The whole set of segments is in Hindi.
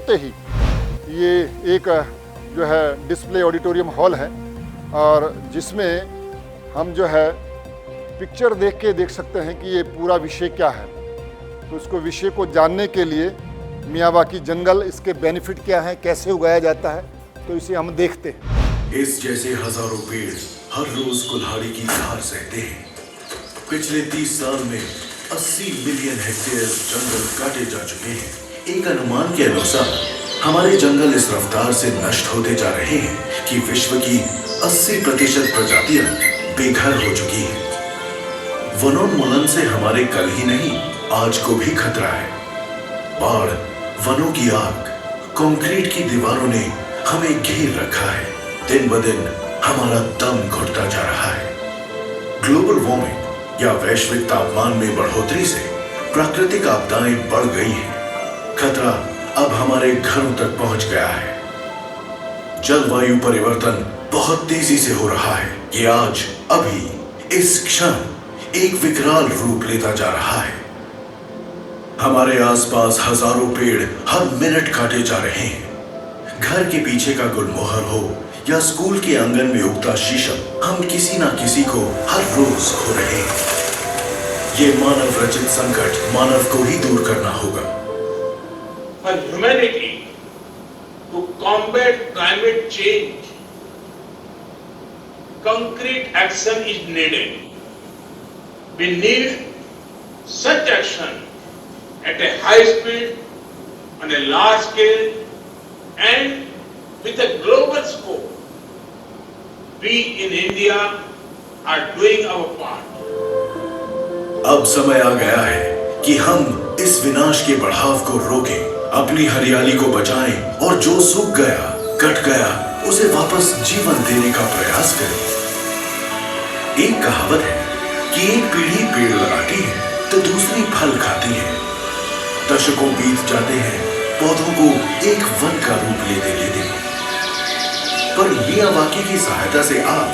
होते ही ये एक जो है डिस्प्ले ऑडिटोरियम हॉल है और जिसमें हम जो है पिक्चर देख सकते हैं कि ये पूरा विषय क्या है। तो उसको विषय को जानने के लिए मियावाकी जंगल, इसके बेनिफिट क्या हैं, कैसे उगाया जाता है, तो इसे हम देखते हैं। इस जैसे हजारों पेड़ हर रोज कुल्हाड़ी की धार सहते हैं। पिछले 30 साल में 80 मिलियन हेक्टेयर जंगल काटे जा चुके हैं। एक अनुमान के अनुसार हमारे जंगल इस रफ्तार से नष्ट होते जा रहे हैं कि विश्व की 80% प्रजातियां बेघर हो चुकी हैं। वनोन्मूलन से हमारे कल ही नहीं आज को भी खतरा है। बाढ़, वनों की आग, कंक्रीट की दीवारों ने हमें घेर रखा है। दिन ब दिन हमारा दम घुटता जा रहा है। ग्लोबल वार्मिंग या वैश्विक तापमान में बढ़ोतरी से प्राकृतिक आपदाएं बढ़ गई हैं। खतरा अब हमारे घरों तक पहुंच गया है। जलवायु परिवर्तन बहुत तेजी से हो रहा है। ये आज अभी इस क्षण एक विकराल रूप लेता जा रहा है। हमारे आसपास हजारों पेड़ हर मिनट काटे जा रहे हैं। घर के पीछे का गुलमोहर हो या स्कूल के आंगन में उगता शीशम, हम किसी ना किसी को हर रोज खो रहे हैं। ये मानव रचित संकट मानव को ही दूर करना होगा। For humanity to combat climate change, concrete action is needed. We need such action at a high speed, on a large scale, and with a global scope. We in India are doing our part. अब समय आ गया है कि हम इस विनाश के बढ़ाव को रोकें, अपनी हरियाली को बचाएं और जो सूख गया, कट गया, उसे वापस जीवन देने का प्रयास करें। एक कहावत है कि एक पीढ़ी पेड़ लगाती है तो दूसरी फल खाती है। दशकों बीत जाते हैं पौधों को एक वन का रूप लेते लेते, पर मियावाकी की सहायता से आप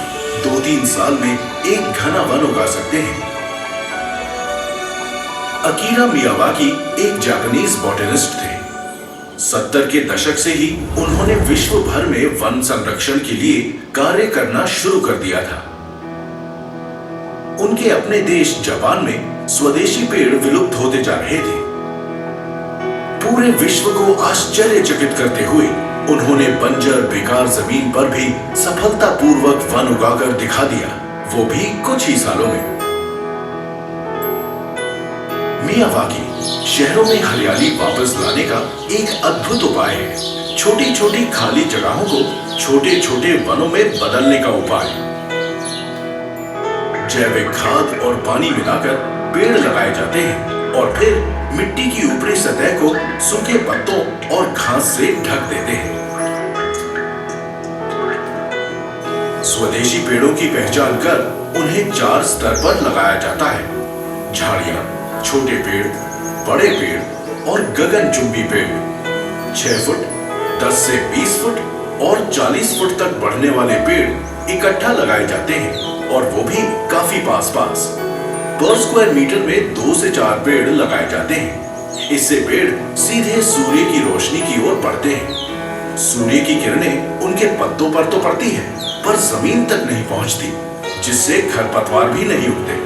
2-3 साल में एक घना वन उगा सकते हैं। अकीरा मियावाकी एक जापानीज बॉटनिस्ट थे। 70 के दशक से ही उन्होंने विश्व भर में वन संरक्षण के लिए कार्य करना शुरू कर दिया था। उनके अपने देश जापान में स्वदेशी पेड़ विलुप्त होते जा रहे थे। पूरे विश्व को आश्चर्यचकित करते हुए उन्होंने बंजर बेकार जमीन पर भी सफलतापूर्वक वन उगाकर दिखा दिया, वो भी कुछ ही सालों में। मियावाकी शहरों में हरियाली वापस लाने का एक अद्भुत उपाय है। छोटी छोटी खाली जगहों को छोटे छोटे वनों में बदलने का उपाय। जैविक खाद और पानी मिलाकर पेड़ लगाए जाते हैं और फिर मिट्टी की ऊपरी सतह को सूखे पत्तों और घास से ढक देते हैं। स्वदेशी पेड़ों की पहचान कर उन्हें 4 स्तर पर लगाया जाता है। झाड़ियां, छोटे पेड़, बड़े पेड़ और गगनचुंबी पेड़। 6 फुट, 10 से 20 फुट और 40 फुट तक बढ़ने वाले पेड़ इकट्ठा लगाए जाते हैं और वो भी काफी पास पास। पर स्क्वायर मीटर में 2 से 4 पेड़ लगाए जाते हैं। इससे पेड़ सीधे सूर्य की रोशनी की ओर बढ़ते हैं। सूर्य की किरणें उनके पत्तों पर तो पड़ती हैं, पर जमीन तक नहीं पहुंचती, जिससे खरपतवार भी नहीं उगते।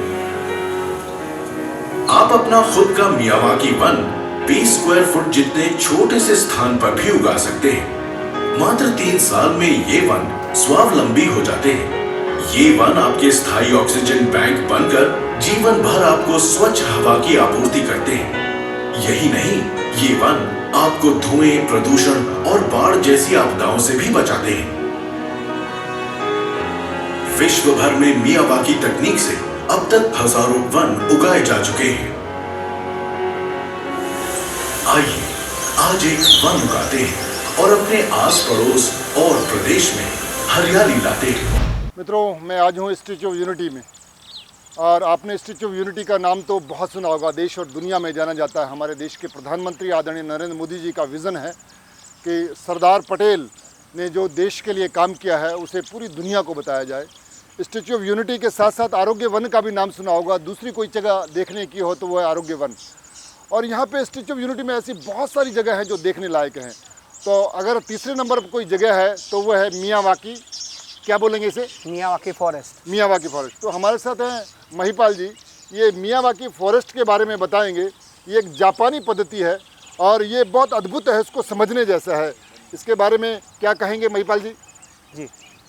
आप अपना खुद का मियावाकी वन 20 स्क्वायर फुट जितने छोटे से स्थान पर भी उगा सकते हैं। मात्र 3 साल में ये वन स्वावलंबी हो जाते हैं। ये वन आपके स्थायी ऑक्सीजन बैंक बनकर जीवन भर आपको स्वच्छ हवा की आपूर्ति करते हैं। यही नहीं, ये वन आपको धुएं, प्रदूषण और बाढ़ जैसी आपदाओं से भी बचाते हैं। विश्व भर में मियावाकी तकनीक से अब तक हजारों वन उगाए जा चुके हैं। आइए आज एक वन उगाते हैं और अपने आस पड़ोस और प्रदेश में हरियाली लाते हैं। मित्रों, मैं आज हूँ स्टैच्यू ऑफ यूनिटी में और आपने स्टैच्यू ऑफ यूनिटी का नाम तो बहुत सुना होगा। देश और दुनिया में जाना जाता है। हमारे देश के प्रधानमंत्री आदरणीय नरेंद्र मोदी जी का विज़न है कि सरदार पटेल ने जो देश के लिए काम किया है उसे पूरी दुनिया को बताया जाए। स्टैच्यू ऑफ यूनिटी के साथ साथ आरोग्य वन का भी नाम सुना होगा। दूसरी कोई जगह देखने की हो तो वो है आरोग्य वन। और यहाँ पे स्टैच्यू ऑफ यूनिटी में ऐसी बहुत सारी जगह हैं जो देखने लायक हैं। तो अगर तीसरे नंबर पर कोई जगह है तो वो है मियावाकी, क्या बोलेंगे इसे? Miyawaki forest. Miyawaki forest. तो हमारे साथ हैं महिपाल जी, ये मियावाकी फॉरेस्ट के बारे में बताएंगे। ये एक जापानी पद्धति है और ये बहुत अद्भुत है, इसको समझने जैसा है। इसके बारे में क्या कहेंगे महिपाल जी? जी,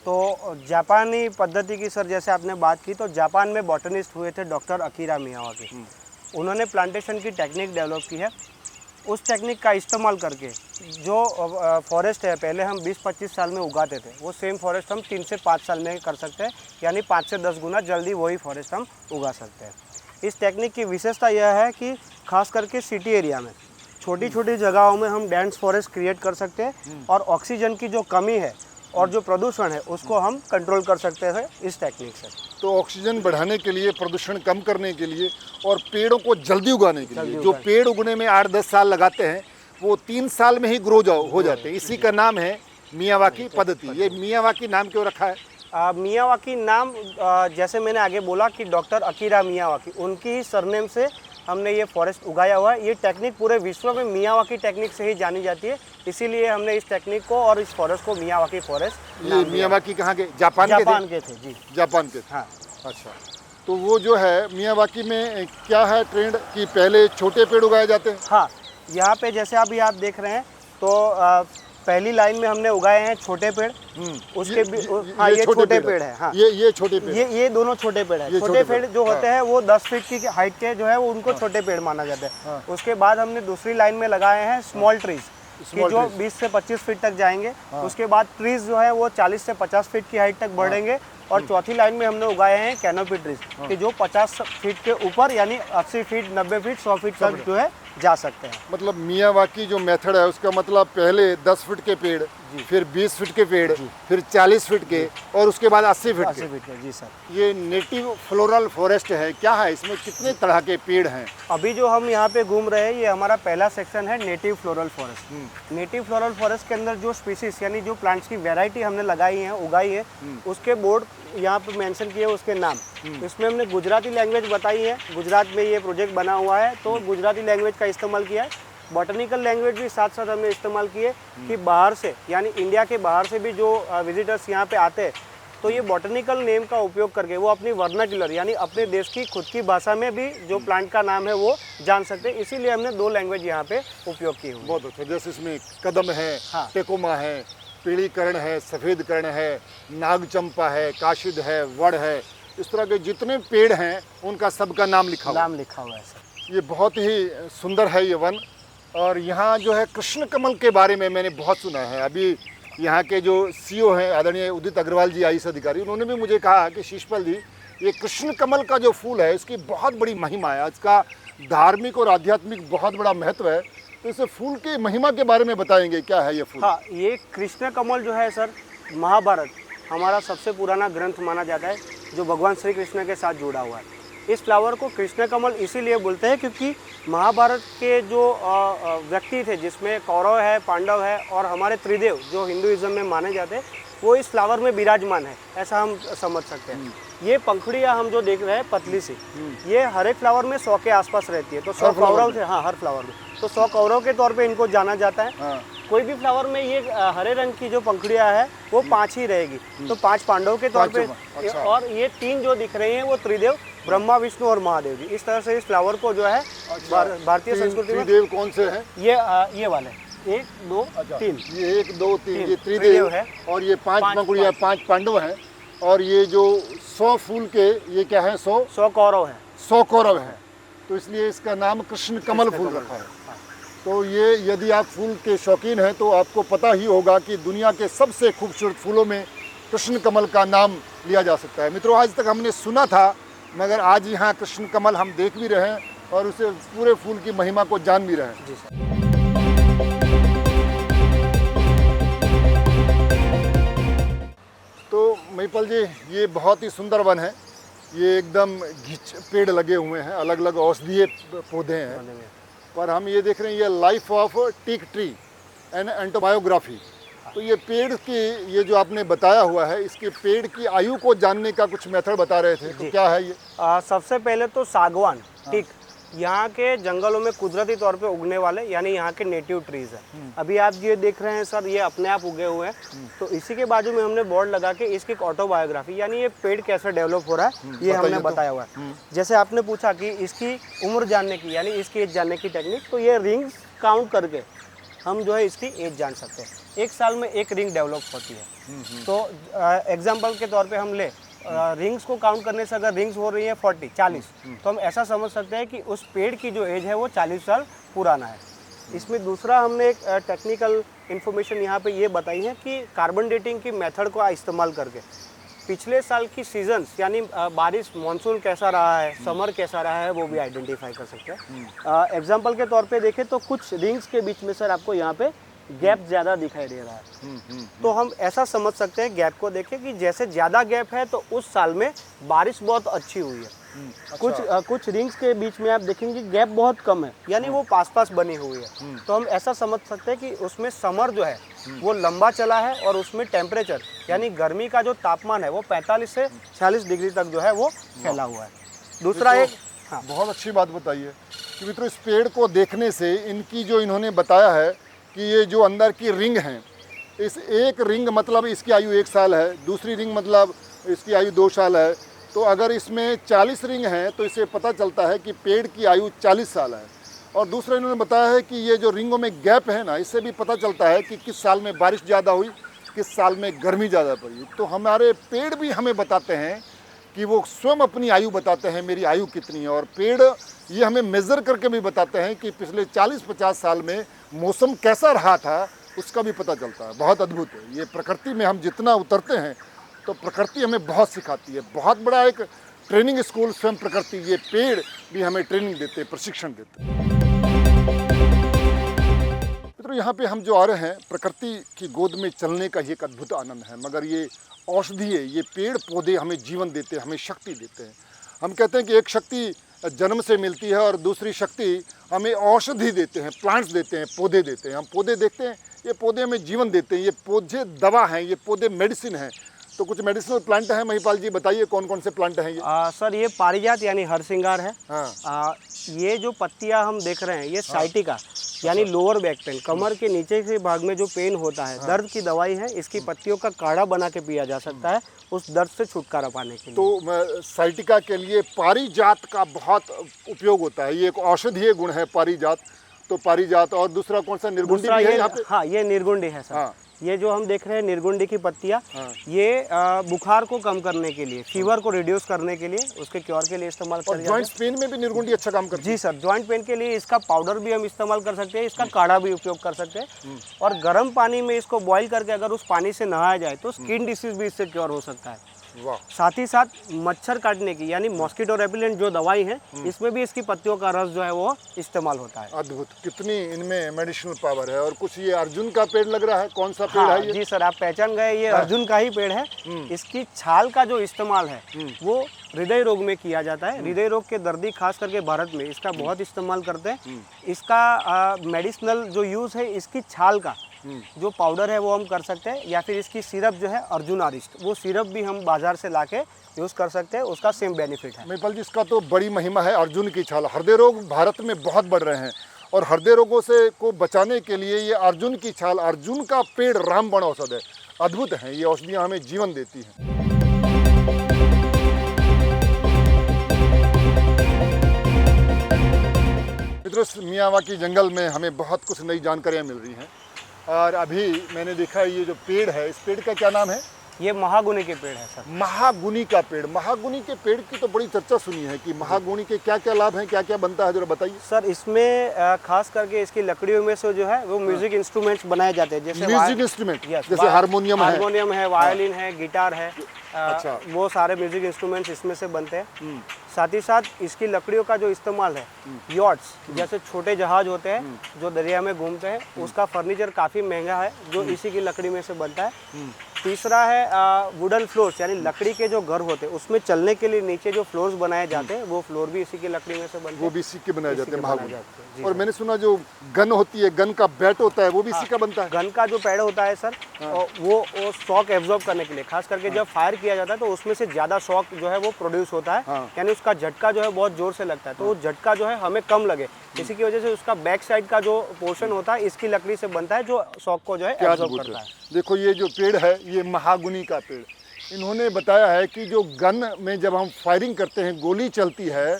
तो जापानी पद्धति की सर जैसे आपने बात की, तो जापान में बॉटनिस्ट हुए थे डॉक्टर अकीरा मियावाकी। उन्होंने प्लांटेशन की टेक्निक डेवलप की है। उस टेक्निक का इस्तेमाल करके जो फॉरेस्ट है पहले हम 20-25 साल में उगाते थे, वो सेम फॉरेस्ट हम 3 से 5 साल में कर सकते हैं, यानी 5 से 10 गुना जल्दी वही फॉरेस्ट हम उगा सकते हैं। इस टेक्निक की विशेषता यह है कि खास करके सिटी एरिया में छोटी छोटी जगहों में हम डेंस फॉरेस्ट क्रिएट कर सकते हैं और ऑक्सीजन की जो कमी है और जो प्रदूषण है उसको हम कंट्रोल कर सकते हैं इस टेक्निक से। तो ऑक्सीजन बढ़ाने के लिए, प्रदूषण कम करने के लिए और पेड़ों को जल्दी उगाने के लिए, जो पेड़ उगने में 8-10 साल लगाते हैं वो 3 साल में ही ग्रो हो जाते हैं। इसी का नाम है मियावाकी पद्धति। ये मियावाकी नाम क्यों रखा है? मियावाकी नाम जैसे मैंने आगे बोला कि डॉक्टर अकीरा मियावाकी, उनकी ही सरनेम से हमने ये फॉरेस्ट उगाया हुआ है। ये टेक्निक पूरे विश्व में मियावाकी टेक्निक से ही जानी जाती है, इसीलिए हमने इस टेक्निक को और इस फॉरेस्ट को मियावाकी फॉरेस्ट। ये मियावाकी कहाँ के? जापान के थे जी। जापान के। हाँ। अच्छा, तो वो जो है मियावाकी में क्या है ट्रेंड कि पहले छोटे पेड़ उगाए जाते हैं? हाँ, यहाँ पे जैसे अभी आप देख रहे हैं तो पहली लाइन में हमने उगाए हैं छोटे पेड़। उसके हाँ, ये छोटे पेड़ है। हाँ, ये छोटे पेड़, ये दोनों छोटे पेड़ है। छोटे पेड़ जो होते हैं वो 10 फीट की हाइट के जो है वो उनको छोटे पेड़ माना जाता है। उसके बाद हमने दूसरी लाइन में लगाए हैं स्मॉल ट्रीज कि जो 20 से 25 फीट तक जाएंगे। उसके बाद ट्रीज जो है वो 40 से 50 फीट की हाइट तक बढ़ेंगे। और चौथी लाइन में हमने उगाए हैं कैनोपी ट्रीज कि जो 50 फीट के ऊपर यानी 80 फीट, 90 फीट, 100 फीट तक जो है जा सकते हैं। मतलब मियावाकी जो मेथड है उसका मतलब पहले 10 फीट के पेड़, फिर 20 फीट के पेड़, फिर 40 फीट के और उसके बाद 80 फीट के। जी सर। ये नेटिव फ्लोरल फॉरेस्ट है, क्या है इसमें, कितने तरह के पेड़ हैं? अभी जो हम यहाँ पे घूम रहे हैं ये हमारा पहला सेक्शन है native floral forest. Native floral forest के अंदर जो स्पीसीज यानी जो प्लांट्स की वैरायटी हमने लगाई है, उगाई है, उसके बोर्ड यहाँ पे मेंशन किए उसके नाम। इसमें हमने गुजराती लैंग्वेज बताई है, गुजरात में ये प्रोजेक्ट बना हुआ है तो गुजराती लैंग्वेज का इस्तेमाल किया है। बॉटनिकल लैंग्वेज भी साथ साथ हमने इस्तेमाल किए कि बाहर से यानी इंडिया के बाहर से भी जो विजिटर्स यहाँ पे आते हैं तो ये बॉटनिकल नेम का उपयोग करके वो अपनी वर्नाक्युलर यानी अपने देश की खुद की भाषा में भी जो प्लांट का नाम है वो जान सकते हैं। इसीलिए हमने 2 लैंग्वेज यहाँ पे उपयोग की हुई। बहुत अच्छा। जैसे इसमें कदम है, हाँ। टेकोमा है, पीली कर्ण है, सफ़ेद कर्ण है, नाग चंपा है, काशिद है, वड़ है, इस तरह के जितने पेड़ हैं उनका सबका नाम लिखा हुआ है सर। ये बहुत ही सुंदर है ये वन। और यहाँ जो है कृष्ण कमल के बारे में मैंने बहुत सुना है। अभी यहाँ के जो सीईओ हैं आदरणीय उदित अग्रवाल जी, आईएएस अधिकारी, उन्होंने भी मुझे कहा कि शिषपाल जी ये कृष्ण कमल का जो फूल है इसकी बहुत बड़ी महिमा है, इसका धार्मिक और आध्यात्मिक बहुत बड़ा महत्व है। तो इस फूल की महिमा के बारे में बताएंगे, क्या है ये फूल? हाँ, ये कृष्ण कमल जो है सर, महाभारत हमारा सबसे पुराना ग्रंथ माना जाता है जो भगवान श्री कृष्ण के साथ जुड़ा हुआ है। इस फ्लावर को कृष्ण कमल इसीलिए बोलते हैं क्योंकि महाभारत के जो व्यक्ति थे जिसमें कौरव है, पांडव है और हमारे त्रिदेव जो हिंदुइज्म में माने जाते हैं वो इस फ्लावर में विराजमान है, ऐसा हम समझ सकते हैं। ये पंखुड़ियाँ हम जो देख रहे हैं पतली सी, ये हर एक फ्लावर में 100 के आसपास रहती है। तो 100 कौरव थे, हाँ, हर फ्लावर में तो 100 कौरव के तौर पे इनको जाना जाता है। हाँ। कोई भी फ्लावर में ये हरे रंग की जो पंखुड़ियाँ है वो 5 ही रहेगी, तो 5 पांडव के तौर पे। अच्छा। और ये 3 जो दिख रहे हैं वो त्रिदेव, ब्रह्मा, विष्णु और महादेव जी। इस तरह से इस फ्लावर को जो है भारतीय संस्कृति में त्रिदेव कौन से हैं? ये वाले 1, 2, 3। ये 1, 2, 3 ये त्रिदेव है और ये 5 पंखुड़ियाँ, 5 पांडव हैं। और ये जो 100 फूल के ये क्या है? 100 कौरव है, 100 कौरव है, तो इसलिए इसका नाम कृष्ण कमल फूल रखा है। तो ये यदि आप फूल के शौकीन हैं तो आपको पता ही होगा कि दुनिया के सबसे खूबसूरत फूलों में कृष्ण कमल का नाम लिया जा सकता है। मित्रों, आज तक हमने सुना था मगर आज यहाँ कृष्ण कमल हम देख भी रहे हैं और उसे पूरे फूल की महिमा को जान भी रहे हैं। जी सर। तो महिपाल जी, ये बहुत ही सुंदर वन है। ये एकदम घिच पेड़ लगे हुए हैं, अलग अलग औषधीय पौधे हैं। पर हम ये देख रहे हैं ये life of teak tree and autobiography. तो ये पेड़ की, ये जो आपने बताया हुआ है, इसके पेड़ की आयु को जानने का कुछ मेथड बता रहे थे, तो क्या है ये? सबसे पहले तो सागवान टीक यहाँ के जंगलों में कुदरती तौर पे उगने वाले यानी यहाँ के नेटिव ट्रीज है। अभी आप ये देख रहे हैं सर, ये अपने आप उगे हुए हैं। तो इसी के बाजू में हमने बोर्ड लगा के इसकी एक ऑटोबायोग्राफी यानी ये पेड़ कैसे डेवलप हो रहा है ये हमने बताया हुआ है। जैसे आपने पूछा कि इसकी उम्र जानने की यानी इसकी एज जानने की टेक्निक, तो ये रिंग्स काउंट करके हम जो है इसकी एज जान सकते हैं। एक साल में एक रिंग डेवलप होती है। तो एग्जाम्पल के तौर पे हम ले रिंग्स को काउंट करने से अगर रिंग्स हो रही है 40 तो हम ऐसा समझ सकते हैं कि उस पेड़ की जो एज है वो 40 साल पुराना है। इसमें दूसरा हमने एक टेक्निकल इन्फॉर्मेशन यहाँ पे ये बताई है कि कार्बन डेटिंग की मेथड को इस्तेमाल करके पिछले साल की सीजन्स यानी बारिश मानसून कैसा रहा है, समर कैसा रहा है, वो भी आइडेंटिफाई कर सकते हैं। एग्जाम्पल के तौर पे देखें तो कुछ रिंग्स के बीच में सर आपको यहाँ पे गैप ज़्यादा दिखाई दे रहा है। तो हम ऐसा समझ सकते हैं गैप को देखें कि जैसे ज़्यादा गैप है तो उस साल में बारिश बहुत अच्छी हुई है। कुछ रिंग्स के बीच में आप देखेंगे गैप बहुत कम है यानी वो पास पास बनी हुई है। तो हम ऐसा समझ सकते हैं कि उसमें समर जो है वो लंबा चला है और उसमें टेम्परेचर यानी गर्मी का जो तापमान है वो 45 से 46 डिग्री तक जो है वो फैला हुआ है। दूसरा एक बहुत अच्छी बात बताई है कि मित्रों इस पेड़ को देखने से इनकी जो इन्होंने बताया है कि ये जो अंदर की रिंग हैं, इस एक रिंग मतलब इसकी आयु 1 साल है, दूसरी रिंग मतलब इसकी आयु 2 साल है। तो अगर इसमें 40 रिंग हैं तो इससे पता चलता है कि पेड़ की आयु 40 साल है। और दूसरा इन्होंने बताया है कि ये जो रिंगों में गैप है ना, इससे भी पता चलता है कि किस साल में बारिश ज़्यादा हुई, किस साल में गर्मी ज़्यादा पड़ी। तो हमारे पेड़ भी हमें बताते हैं कि वो स्वयं अपनी आयु बताते हैं, मेरी आयु कितनी है। और पेड़ ये हमें मेज़र करके भी बताते हैं कि पिछले 40-50 साल में मौसम कैसा रहा था, उसका भी पता चलता है। बहुत अद्भुत है ये प्रकृति में। हम जितना उतरते हैं तो प्रकृति हमें बहुत सिखाती है। बहुत बड़ा एक ट्रेनिंग स्कूल स्वयं प्रकृति, ये पेड़ भी हमें ट्रेनिंग देते, प्रशिक्षण देते। मित्रों यहाँ पे हम जो आ रहे हैं, प्रकृति की गोद में चलने का ये एक अद्भुत आनंद है। मगर ये औषधि है, ये पेड़ पौधे हमें जीवन देते हैं, हमें शक्ति देते हैं। हम कहते हैं कि एक शक्ति जन्म से मिलती है और दूसरी शक्ति हमें औषधि देते हैं, प्लांट्स देते हैं, पौधे देते हैं। हम पौधे देखते हैं, ये पौधे हमें जीवन देते हैं। ये पौधे दवा हैं, ये पौधे मेडिसिन हैं। तो कुछ मेडिसिनल प्लांट हैं, महिपाल जी बताइए कौन कौन से प्लांट हैं ये? सर ये पारिजात यानी हरसिंगार है। हाँ। ये जो पत्तियां हम देख रहे हैं ये साइटिका यानी लोअर बैक पेन, कमर के नीचे के भाग में जो पेन होता है, दर्द की दवाई है। इसकी पत्तियों का काढ़ा बना के पिया जा सकता है उस दर्द से छुटकारा पाने के लिए। तो साइटिका के लिए पारिजात का बहुत उपयोग होता है। ये एक औषधीय गुण है पारिजात। तो पारिजात और दूसरा कौन सा, निर्गुंडी भी है यहाँ पे? हाँ ये निर्गुंडी है सर। हाँ। ये जो हम देख रहे हैं निर्गुंडी की पत्तियाँ, ये बुखार को कम करने के लिए, फीवर को रिड्यूस करने के लिए, उसके क्योर के लिए इस्तेमाल कर। जॉइंट पेन में भी निर्गुंडी अच्छा काम करती है? जी सर, जॉइंट पेन के लिए इसका पाउडर भी हम इस्तेमाल कर सकते हैं, इसका काढ़ा भी उपयोग कर सकते हैं। और गर्म पानी में इसको बॉईल करके अगर उस पानी से नहाया जाए तो स्किन डिसीज भी इससे क्योर हो सकता है। वाह। साथ ही साथ मच्छर काटने की यानी मॉस्किटो रेपिलेंट जो दवाई है, इसमें भी इसकी पत्तियों का रस जो है वो इस्तेमाल होता है। अद्भुत, कितनी इनमें मेडिसिनल पावर है। और कुछ ये अर्जुन का पेड़ लग रहा है, कौन सा पेड़ है ये? जी सर, आप पहचान गए, ये अर्जुन का ही पेड़ है। इसकी छाल का जो इस्तेमाल है वो हृदय रोग में किया जाता है। हृदय रोग के दर्दी खास करके भारत में इसका बहुत इस्तेमाल करते हैं। इसका मेडिसिनल जो यूज़ है, इसकी छाल का जो पाउडर है वो हम कर सकते हैं, या फिर इसकी सिरप जो है अर्जुन आरिस्ट, वो सिरप भी हम बाजार से लाके यूज़ कर सकते हैं, उसका सेम बेनिफिट है। महिपाल जी इसका तो बड़ी महिमा है अर्जुन की छाल। हृदय रोग भारत में बहुत बढ़ रहे हैं और हृदय रोगों से को बचाने के लिए ये अर्जुन की छाल, अर्जुन का पेड़ रामबाण औषध है। अद्भुत है, ये औषधियाँ हमें जीवन देती हैं। मित्रों मियावाकी जंगल में हमें बहुत कुछ नई जानकारियाँ मिल रही हैं। और अभी मैंने देखा ये जो पेड़ है, इस पेड़ का क्या नाम है? ये महागुनी के पेड़ है सर। महागुनी का पेड़। महागुनी के पेड़ की तो बड़ी चर्चा सुनी है कि महागुनी के क्या क्या लाभ हैं, क्या क्या बनता है, जरा बताइए। सर इसमें खास करके इसकी लकड़ियों में से जो है वो म्यूजिक इंस्ट्रूमेंट्स बनाए जाते हैं, जैसे म्यूजिक इंस्ट्रूमेंट, जैसे हारमोनियम है, वायलिन है, गिटार है। अच्छा। वो सारे म्यूजिक इंस्ट्रूमेंट्स इसमें से बनते हैं। साथ ही साथ इसकी लकड़ियों का जो इस्तेमाल है, यॉट्स जैसे छोटे जहाज होते हैं जो दरिया में घूमते हैं, उसका फर्नीचर काफ़ी महंगा है जो इसी की लकड़ी में से बनता है। तीसरा है वुडन फ्लोर्स, यानी लकड़ी के जो घर होते हैं उसमें चलने के लिए नीचे जो फ्लोर्स बनाए जाते हैं वो फ्लोर भी इसी की लकड़ी में से बनते हैं। वो भी इसी के बनाए जाते हैं, बनाए महागुन। जाते हैं, जी और सर। मैंने सुना जो गन होती है, गन का बैट होता है, वो भी इसी का बनता है। गन का जो पैड होता है सर, और वो शॉक एब्जॉर्ब करने के लिए, खास करके जब फायर किया जाता है तो उसमें से ज़्यादा शॉक जो है वो प्रोड्यूस होता है, हाँ। यानी उसका झटका जो है बहुत जोर से लगता है, तो वो झटका जो है हमें कम लगे, इसी की वजह से उसका बैक साइड का जो पोर्शन होता है इसकी लकड़ी से बनता है, जो शॉक को जो है क्या एब्जॉर्ब अद्भुत करता है। है। देखो ये जो पेड़ है, ये महागुनी का पेड़। इन्होंने बताया है कि जो गन में जब हम फायरिंग करते हैं, गोली चलती है,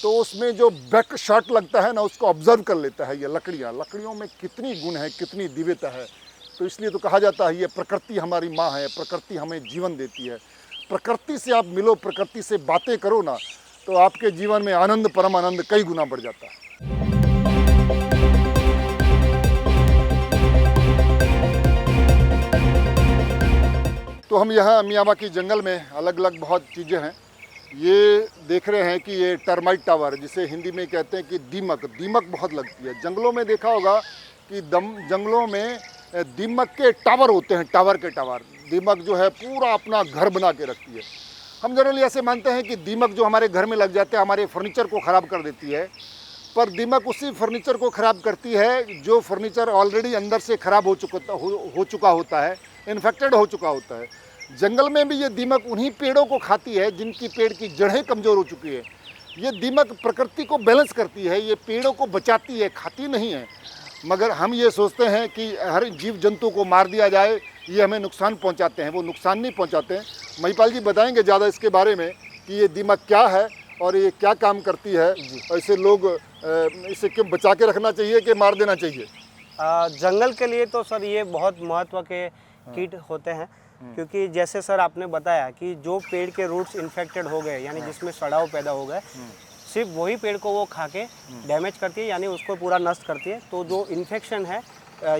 तो उसमें जो बैक शॉट लगता है ना, उसको ऑब्जर्व कर लेता है ये लकड़ियाँ। लकड़ियों में कितनी गुण है, कितनी दिव्यता है। तो इसलिए तो कहा जाता है ये प्रकृति हमारी माँ है, प्रकृति हमें जीवन देती है। प्रकृति से आप मिलो, प्रकृति से बातें करो ना, तो आपके जीवन में आनंद, परम आनंद कई गुना बढ़ जाता है। तो हम यहाँ मियावाकी जंगल में अलग अलग बहुत चीज़ें हैं। ये देख रहे हैं कि ये टर्माइट टावर, जिसे हिंदी में कहते हैं कि दीमक, दीमक बहुत लगती है। जंगलों में देखा होगा कि जंगलों में दीमक के टावर होते हैं, टावर के टावर। दीमक जो है पूरा अपना घर बना के रखती है। हम जनरली ऐसे मानते हैं कि दीमक जो हमारे घर में लग जाते हैं हमारे फर्नीचर को ख़राब कर देती है, पर दीमक उसी फर्नीचर को ख़राब करती है जो फर्नीचर ऑलरेडी अंदर से ख़राब हो चुका होता है, इन्फेक्टेड हो चुका होता है। जंगल में भी ये दीमक उन्हीं पेड़ों को खाती है जिनकी पेड़ की जड़ें कमज़ोर हो चुकी है। ये दीमक प्रकृति को बैलेंस करती है, ये पेड़ों को बचाती है, खाती नहीं है। मगर हम ये सोचते हैं कि हर जीव जंतु को मार दिया जाए, ये हमें नुकसान पहुंचाते हैं। वो नुकसान नहीं पहुंचाते हैं। महिपाल जी बताएंगे ज़्यादा इसके बारे में कि ये दीमक क्या है और ये क्या काम करती है, और इसे लोग इसे क्यों बचा के रखना चाहिए कि मार देना चाहिए। जंगल के लिए तो सर ये बहुत महत्व के कीट होते हैं, क्योंकि जैसे सर आपने बताया कि जो पेड़ के रूट्स इन्फेक्टेड हो गए, यानी जिसमें सड़ाव पैदा हो गए, सिर्फ वही पेड़ को वो खा के डैमेज करती है, यानी उसको पूरा नष्ट करती है। तो जो इन्फेक्शन है,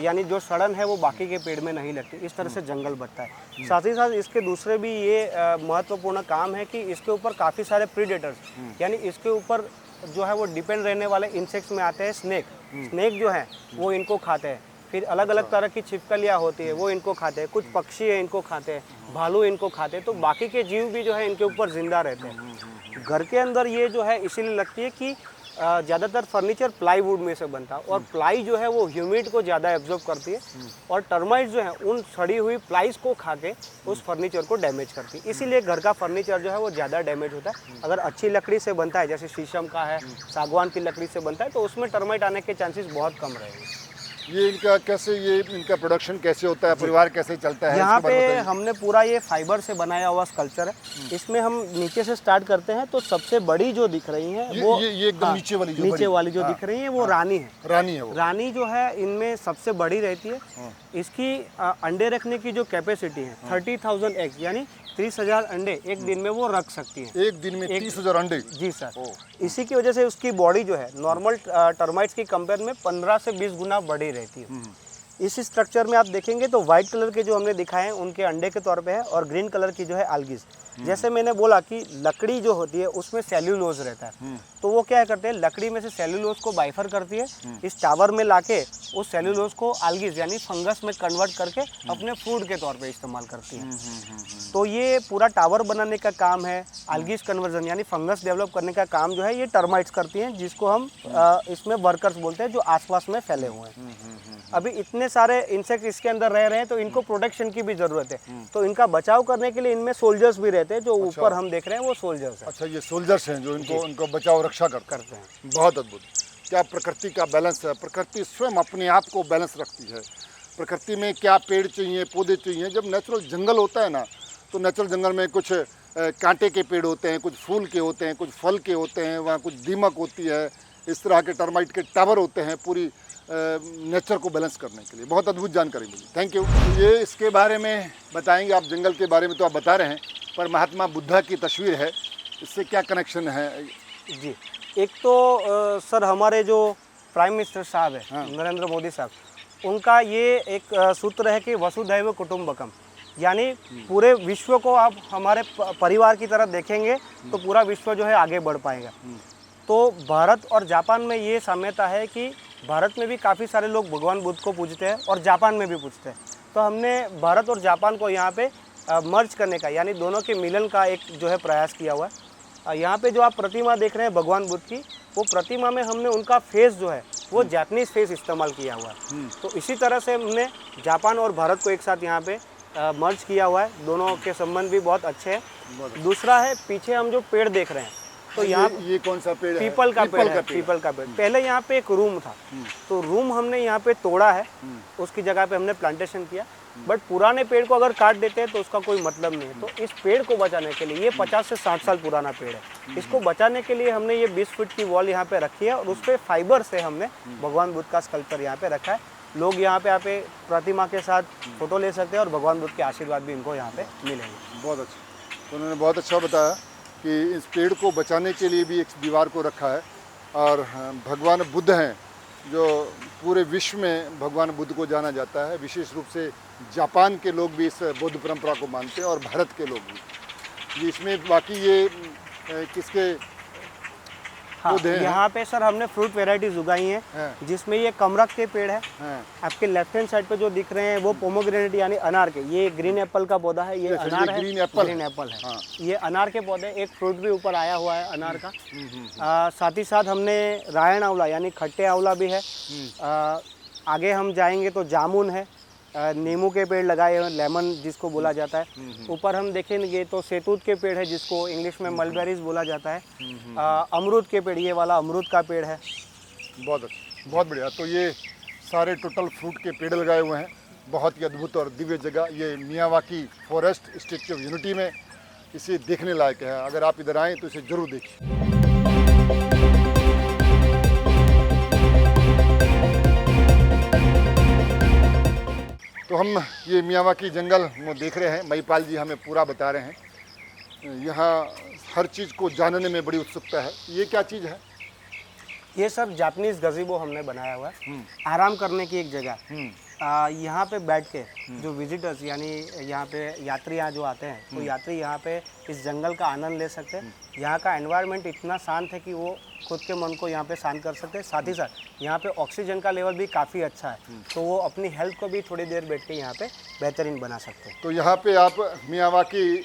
यानी जो सड़न है, वो बाकी के पेड़ में नहीं लगती। इस तरह से जंगल बढ़ता है। साथ ही साथ इसके दूसरे भी ये महत्वपूर्ण काम है कि इसके ऊपर काफ़ी सारे प्रीडेटर्स, यानी इसके ऊपर जो है वो डिपेंड रहने वाले इंसेक्ट्स में आते हैं स्नेक। स्नेक जो है वो इनको खाते हैं। फिर अलग अलग तरह की छिपकलियाँ होती है, वो इनको खाते हैं। कुछ पक्षी है, इनको खाते हैं। भालू इनको खाते हैं। तो बाकी के जीव भी जो है इनके ऊपर जिंदा रहते हैं। घर के अंदर ये जो है इसीलिए लगती है कि ज़्यादातर फर्नीचर प्लाईवुड में से बनता है, और प्लाई जो है वो ह्यूमिड को ज़्यादा एब्जॉर्ब करती है, और टर्माइट्स जो है उन सड़ी हुई प्लाईज को खा के उस फर्नीचर को डैमेज करती है। इसीलिए घर का फर्नीचर जो है वो ज़्यादा डैमेज होता है। अगर अच्छी लकड़ी से बनता है, जैसे शीशम का है, सागवान की लकड़ी से बनता है, तो उसमें टर्माइट आने के चांसेस बहुत कम रहेंगे। ये इनका प्रोडक्शन कैसे होता है, परिवार कैसे चलता है? यहाँ इसके बारे में पे बताइए। हमने पूरा ये फाइबर से बनाया हुआ स्कल्पचर है। इसमें हम नीचे से स्टार्ट करते हैं, तो सबसे बड़ी जो दिख रही है वो ये एकदम नीचे वाली जो नीचे बड़ी- वाली जो हाँ, दिख रही है वो रानी है। रानी है वो। रानी जो है इनमें सबसे बड़ी रहती है। इसकी अंडे रखने की जो कैपेसिटी है 30,000 एग्स, यानी 30,000 अंडे एक दिन में वो रख सकती है। एक दिन में 30,000 अंडे। जी सर। इसी की वजह से उसकी बॉडी जो है नॉर्मल टर्माइट्स की कंपेयर में 15 से 20 गुना बड़ी रहती है। इस स्ट्रक्चर में आप देखेंगे तो वाइट कलर के जो हमने दिखाए हैं उनके अंडे के तौर पे है, और ग्रीन कलर की जो है algae। जैसे मैंने बोला कि लकड़ी जो होती है उसमें सेल्यूलोज रहता है, तो वो क्या करते हैं, लकड़ी में से सेल्यूलोज को बाइफर करती है, इस टावर में लाके उस सेल्यूलोज को algae यानी फंगस में कन्वर्ट करके अपने फूड के तौर पे इस्तेमाल करती है। तो ये पूरा टावर बनाने का काम है, algae कन्वर्जन यानी फंगस डेवलप करने का काम जो है ये टर्माइट्स करती हैं, जिसको हम इसमें वर्कर्स बोलते हैं, जो आसपास में फैले हुए हैं। अभी इतने सारे इंसेक्ट इसके अंदर रह रहे हैं, तो इनको प्रोटेक्शन की भी जरूरत है। तो इनका बचाव करने के लिए इनमें सोल्जर्स भी रहते हैं, जो ऊपर हम देख रहे हैं वो सोल्जर्स हैं। अच्छा, ये सोल्जर्स हैं जो इनको बचाव रक्षा करते हैं। बहुत अद्भुत। क्या प्रकृति का बैलेंस है। प्रकृति स्वयं अपने आप को बैलेंस रखती है। प्रकृति में क्या पेड़ चाहिए, पौधे चाहिए। जब नेचुरल जंगल होता है ना, तो नेचुरल जंगल में कुछ कांटे के पेड़ होते हैं, कुछ फूल के होते हैं, कुछ फल के होते हैं, वहाँ कुछ दीमक होती है, इस तरह के टर्माइट के टावर होते हैं पूरी नेचर को बैलेंस करने के लिए। बहुत अद्भुत जानकारी मिली, थैंक यू। ये इसके बारे में बताएंगे आप, जंगल के बारे में तो आप बता रहे हैं, पर महात्मा बुद्धा की तस्वीर है, इससे क्या कनेक्शन है? जी, एक तो सर हमारे जो प्राइम मिनिस्टर साहब है नरेंद्र मोदी साहब, उनका ये एक सूत्र है कि वसुधैव कुटुंबकम, यानी पूरे विश्व को आप हमारे परिवार की तरह देखेंगे तो पूरा विश्व जो है आगे बढ़ पाएगा। तो भारत और जापान में ये साम्यता है कि भारत में भी काफ़ी सारे लोग भगवान बुद्ध को पूजते हैं और जापान में भी पूजते हैं। तो हमने भारत और जापान को यहाँ पे मर्ज करने का यानी दोनों के मिलन का एक जो है प्रयास किया हुआ है। यहाँ पे जो आप प्रतिमा देख रहे हैं भगवान बुद्ध की, वो प्रतिमा में हमने उनका फेस जो है वो जापानीज़ फेस इस्तेमाल किया हुआ है। तो इसी तरह से हमने जापान और भारत को एक साथ यहाँ पे मर्ज किया हुआ है। दोनों के संबंध भी बहुत अच्छे हैं। दूसरा है पीछे हम जो पेड़ देख रहे हैं, तो यहाँ ये कौन सा पेड़ है? पीपल का पेड़ है, पीपल का पेड़। पहले यहाँ पे एक रूम था, तो रूम हमने यहाँ पे तोड़ा है, उसकी जगह पे हमने प्लांटेशन किया। बट पुराने पेड़ को अगर काट देते हैं तो उसका कोई मतलब नहीं है। तो इस पेड़ को बचाने के लिए, ये 50 से 60 साल पुराना पेड़ है, इसको बचाने के लिए हमने ये 20 फीट की वॉल यहाँ पे रखी है और उस पर फाइबर से हमने भगवान बुद्ध का स्कल्पचर यहाँ पे रखा है। लोग यहाँ पे प्रतिमा के साथ फोटो ले सकते हैं और भगवान बुद्ध के आशीर्वाद भी इनको यहाँ पे मिलेंगे। बहुत अच्छा, तो उन्होंने बहुत अच्छा बताया कि इस पेड़ को बचाने के लिए भी एक दीवार को रखा है। और भगवान बुद्ध हैं जो पूरे विश्व में भगवान बुद्ध को जाना जाता है। विशेष रूप से जापान के लोग भी इस बौद्ध परंपरा को मानते हैं और भारत के लोग भी। इसमें बाकी ये किसके पौधे हैं? यहाँ पे सर हमने फ्रूट वेराइटीज उगाई हैं, जिसमें ये कमरख के पेड़ है। आपके लेफ्ट हैंड साइड पे जो दिख रहे हैं वो पोमोग्रेनेट यानी अनार के, ये ग्रीन एप्पल का पौधा है, ये अनार है, ग्रीन एप्पल है। ये अनार के पौधे, एक फ्रूट भी ऊपर आया हुआ है अनार का। साथ ही साथ हमने रायण आंवला यानी खट्टे आंवला भी है। आगे हम जाएंगे तो जामुन है, नींबू के पेड़ लगाए हुए, लेमन जिसको बोला जाता है। ऊपर हम देखेंगे तो सेतूत के पेड़ है, जिसको इंग्लिश में मलबेरीज बोला जाता है। अमरूद के पेड़, ये वाला अमरूद का पेड़ है। बहुत अच्छा, बहुत बढ़िया। तो ये सारे टोटल फ्रूट के पेड़ लगाए हुए हैं। बहुत ही अद्भुत और दिव्य जगह ये Miyawaki forest statue of unity में, इसे देखने लायक है। अगर आप इधर आएँ तो इसे जरूर देखिए। तो हम ये मियावाकी जंगल में देख रहे हैं। महिपाल जी हमें पूरा बता रहे हैं। यहाँ हर चीज़ को जानने में बड़ी उत्सुकता है। ये क्या चीज़ है? ये सब जापानीज गज़ेबो हमने बनाया हुआ है, आराम करने की एक जगह। यहाँ पे बैठ के जो विजिटर्स यानी यहाँ पे यात्री जो आते हैं, तो यात्री यहाँ पे इस जंगल का आनंद ले सकते हैं। यहाँ का एनवायरनमेंट इतना शांत है कि वो खुद के मन को यहाँ पे शांत कर सकते हैं। साथ ही साथ यहाँ पे ऑक्सीजन का लेवल भी काफ़ी अच्छा है, तो वो अपनी हेल्थ को भी थोड़ी देर बैठ के यहाँ पे बेहतरीन बना सकते हैं। तो यहाँ पे आप मियावाकी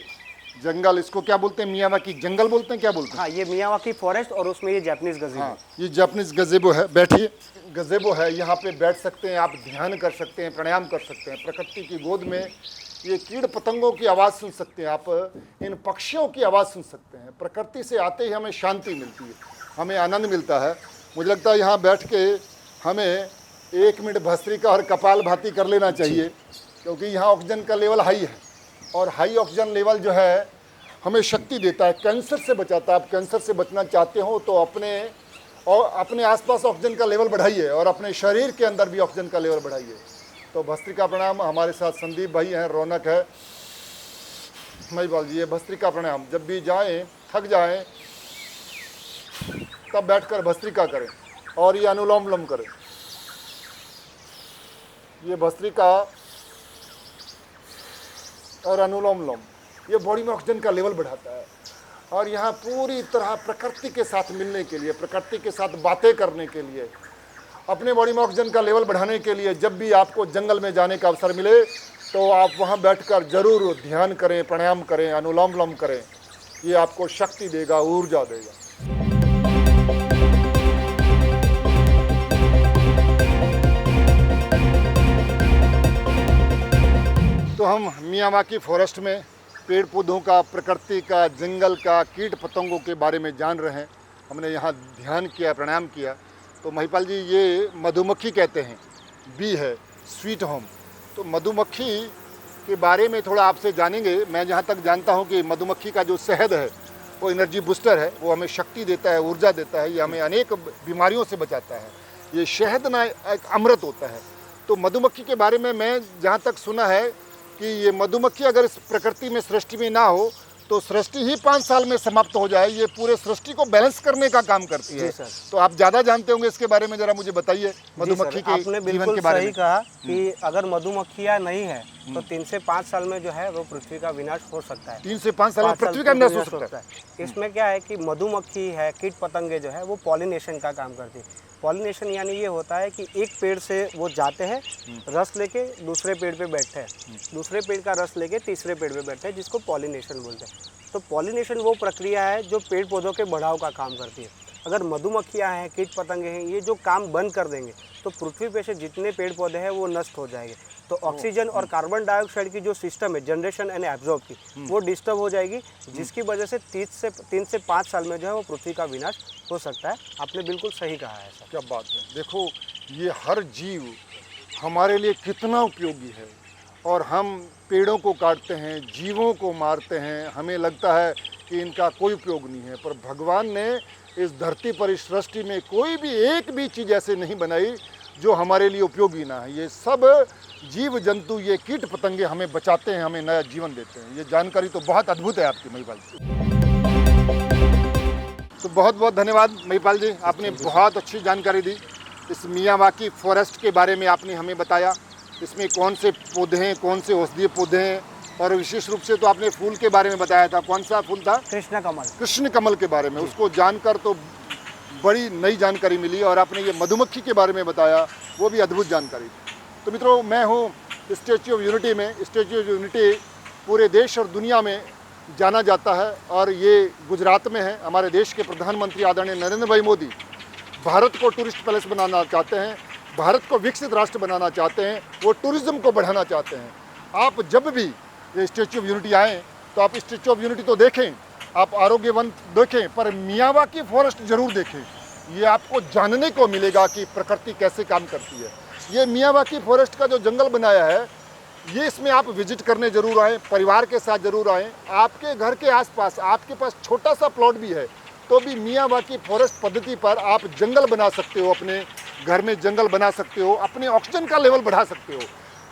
जंगल, इसको क्या बोलते हैं? मियावाकी जंगल बोलते हैं, क्या बोलते हैं? हाँ, ये मियावाकी फॉरेस्ट और उसमें ये जापानीज गज़ेबो। हाँ, ये जापानीज गज़ेबो है। बैठिए, गज़ेबो है, यहाँ पे बैठ सकते हैं आप, ध्यान कर सकते हैं, प्राणायाम कर सकते हैं। प्रकृति की गोद में ये कीड़ पतंगों की आवाज़ सुन सकते हैं आप, इन पक्षियों की आवाज़ सुन सकते हैं। प्रकृति से आते ही हमें शांति मिलती है, हमें आनंद मिलता है। मुझे लगता है यहाँ बैठ के हमें 1 मिनट भस्त्रिका और कपालभाति कर लेना चाहिए, क्योंकि यहाँ ऑक्सीजन का लेवल हाई है और हाई ऑक्सीजन लेवल जो है हमें शक्ति देता है, कैंसर से बचाता है। आप कैंसर से बचना चाहते हो तो अपने आसपास ऑक्सीजन का लेवल बढ़ाइए और अपने शरीर के अंदर भी ऑक्सीजन का लेवल बढ़ाइए। तो भस्त्रिका प्रणाम। हमारे साथ संदीप भाई हैं, रौनक है, महिपाल जी। ये भस्त्रिका प्रणाम, जब भी जाएं, थक जाएं, तब बैठकर भस्त्रिका करें और ये अनुलोम विलोम करें। ये भस्त्रिका और अनुलोम विलोम ये बॉडी में ऑक्सीजन का लेवल बढ़ाता है। और यहाँ पूरी तरह प्रकृति के साथ मिलने के लिए, प्रकृति के साथ बातें करने के लिए, अपने बॉडी में ऑक्सीजन का लेवल बढ़ाने के लिए जब भी आपको जंगल में जाने का अवसर मिले तो आप वहाँ बैठकर जरूर ध्यान करें, प्राणायाम करें, अनुलोम विलोम करें। ये आपको शक्ति देगा, ऊर्जा देगा। तो हम मियावाकी फॉरेस्ट में पेड़ पौधों का, प्रकृति का, जंगल का, कीट पतंगों के बारे में जान रहे हैं। हमने यहाँ ध्यान किया, प्राणायाम किया। तो महिपाल जी, ये मधुमक्खी कहते हैं, बी है, स्वीट होम। तो मधुमक्खी के बारे में थोड़ा आपसे जानेंगे। मैं जहाँ तक जानता हूँ कि मधुमक्खी का जो शहद है वो एनर्जी बूस्टर है, वो हमें शक्ति देता है, ऊर्जा देता है, ये हमें अनेक बीमारियों से बचाता है। ये शहद ना एक अमृत होता है। तो मधुमक्खी के बारे में मैं जहाँ तक सुना है कि ये मधुमक्खी अगर इस प्रकृति में, सृष्टि में ना हो तो सृष्टि ही 5 साल में समाप्त हो जाए। ये पूरे सृष्टि को बैलेंस करने का काम करती है। तो आप ज़्यादा जानते होंगे इसके बारे में, जरा मुझे बताइए मधुमक्खी के जीवन के बारे में। सही कहा कि अगर मधुमक्खियाँ नहीं है तो 3 से 5 साल में जो है वो पृथ्वी का विनाश हो सकता है। 3 से 5 साल में पृथ्वी का विनाश हो सकता है। इसमें क्या है कि मधुमक्खी है, कीट पतंगे जो है वो पॉलिनेशन का काम करती है। पॉलिनेशन यानी ये होता है कि एक पेड़ से वो जाते हैं, रस लेके दूसरे पेड़ पे बैठते हैं, दूसरे पेड़ का रस लेके तीसरे पेड़ पे बैठते हैं, जिसको पॉलिनेशन बोलते हैं। तो पॉलिनेशन वो प्रक्रिया है जो पेड़ पौधों के बढ़ाव का काम करती है। अगर मधुमक्खियाँ हैं, कीट पतंगे हैं, ये जो काम बंद कर देंगे तो पृथ्वी पे से जितने पेड़ पौधे हैं वो नष्ट हो जाएंगे। तो ऑक्सीजन और कार्बन डाइऑक्साइड की जो सिस्टम है जनरेशन एंड एब्जॉर्ब की, वो डिस्टर्ब हो जाएगी, जिसकी वजह से 3 से 5 साल में जो है वो पृथ्वी का विनाश हो सकता है। आपने बिल्कुल सही कहा है सर। क्या बात है। देखो ये हर जीव हमारे लिए कितना उपयोगी है, और हम पेड़ों को काटते हैं, जीवों को मारते हैं, हमें लगता है कि इनका कोई उपयोग नहीं है, पर भगवान ने इस धरती पर, इस सृष्टि में कोई भी एक भी चीज़ ऐसे नहीं बनाई जो हमारे लिए उपयोगी ना है। ये सब जीव जंतु, ये कीट पतंगे हमें बचाते हैं, हमें नया जीवन देते हैं। ये जानकारी तो बहुत अद्भुत है आपकी महिपाल जी। तो बहुत बहुत धन्यवाद महिपाल जी, आपने बहुत अच्छी जानकारी दी। इस मियावाकी फॉरेस्ट के बारे में आपने हमें बताया, इसमें कौन से पौधे हैं, कौन से औषधीय पौधे हैं, और विशेष रूप से तो आपने फूल के बारे में बताया था। कौन सा फूल था? कृष्ण कमल। कृष्ण कमल के बारे में, उसको जानकर तो बड़ी नई जानकारी मिली। और आपने ये मधुमक्खी के बारे में बताया, वो भी अद्भुत जानकारी थी। तो मित्रों, मैं हूँ स्टैच्यू ऑफ यूनिटी में। स्टैच्यू ऑफ यूनिटी पूरे देश और दुनिया में जाना जाता है, और ये गुजरात में है। हमारे देश के प्रधानमंत्री आदरणीय नरेंद्र भाई मोदी भारत को टूरिस्ट पैलेस बनाना चाहते हैं, भारत को विकसित राष्ट्र बनाना चाहते हैं, वो टूरिज्म को बढ़ाना चाहते हैं। आप जब भी ये स्टैच्यू ऑफ यूनिटी आएँ तो आप स्टैच्यू ऑफ यूनिटी तो देखें, आप आरोग्यवन देखें, पर मियावाकी फॉरेस्ट जरूर देखें। ये आपको जानने को मिलेगा कि प्रकृति कैसे काम करती है। ये मियावाकी फॉरेस्ट का जो जंगल बनाया है, ये इसमें आप विजिट करने जरूर आएँ, परिवार के साथ जरूर आएँ। आपके घर के आसपास आपके पास छोटा सा प्लॉट भी है तो भी मियावाकी फॉरेस्ट पद्धति पर आप जंगल बना सकते हो, अपने घर में जंगल बना सकते हो, अपने ऑक्सीजन का लेवल बढ़ा सकते हो।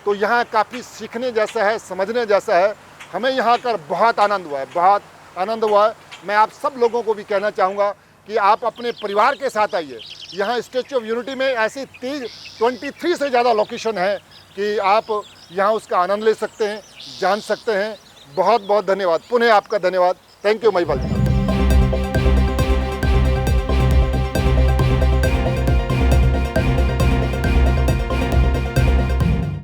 तो यहाँ काफ़ी सीखने जैसा है, समझने जैसा है। हमें यहाँ आकर बहुत आनंद हुआ है, बहुत आनंद हुआ है। मैं आप सब लोगों को भी कहना चाहूँगा कि आप अपने परिवार के साथ आइए। यहाँ स्टैच्यू ऑफ यूनिटी में ऐसी 23 से ज़्यादा लोकेशन है कि आप यहाँ उसका आनंद ले सकते हैं, जान सकते हैं। बहुत बहुत धन्यवाद, पुनः आपका धन्यवाद। Thank you Mahipal ji.